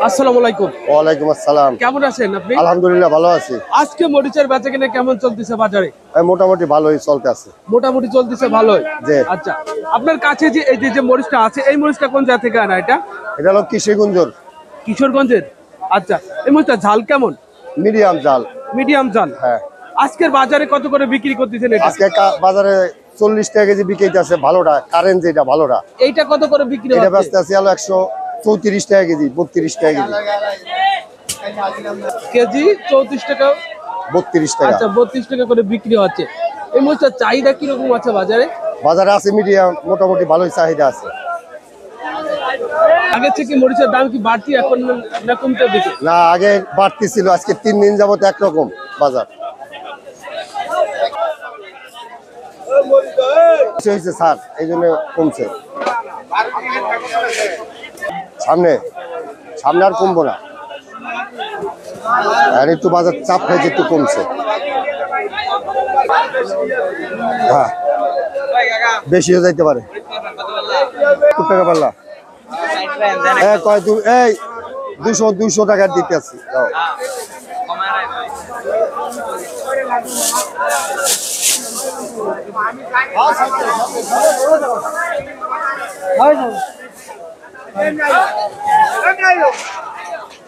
আসসালামু আলাইকুম। ওয়ালাইকুম আসসালাম। কেমন আছেন আপনি? আলহামদুলিল্লাহ ভালো আছি। আজকে মরিচের বেচাকেনা কেমন চলতেছে বাজারে? মোটামুটি ভালোই চলতেছে। মোটামুটি চলতেছে ভালোই। জি। আচ্ছা, আপনার কাছে যে এই যে মরিচটা আছে, এই মরিচটা কোন জায়গা থেকে আনা এটা? এটা হলো কিশোরগঞ্জের কিশোরগঞ্জের। আচ্ছা, এই মরিচটা ঝাল কেমন? মিডিয়াম জাল। মিডিয়াম ঝাল। হ্যাঁ। আজকের বাজারে কত করে বিক্রি করতেছেন এটা? আজকে বাজারে 40 টাকা কেজি বিক্রি আছে ভালোটা, কারেন্ট যেটা ভালোটা। এইটা কত করে বিক্রি এটা হচ্ছে? বেচতে আছে হলো 134 টাকা কেজি, 32 টাকা কেজি। কেজি 34 টাকা। 32 টাকা। আচ্ছা, 32 টাকা করে বিক্রি হচ্ছে। এই মরিচটার চাহিদা কিরকম আছে বাজারে? বাজারে আছে মিডিয়াম, মোটামুটি ভালোই চাহিদা আছে। আগের থেকে মরিচের দাম কি বাড়তি এখন না কমতে দেখে? না, আগে বাড়তি ছিল, আজকে 3 দিন যাবত একরকম বাজার হয়েছে স্যার, এই জন্য কমছে। সামনে সামনে আর কমবো না, আর একটু বাজার চাপ হয়েছে, একটু কমছে। হ্যাঁ, বেশিও যাইতে পারে। কত টাকা পারলা? এই 200 টাকা দিতে আছি।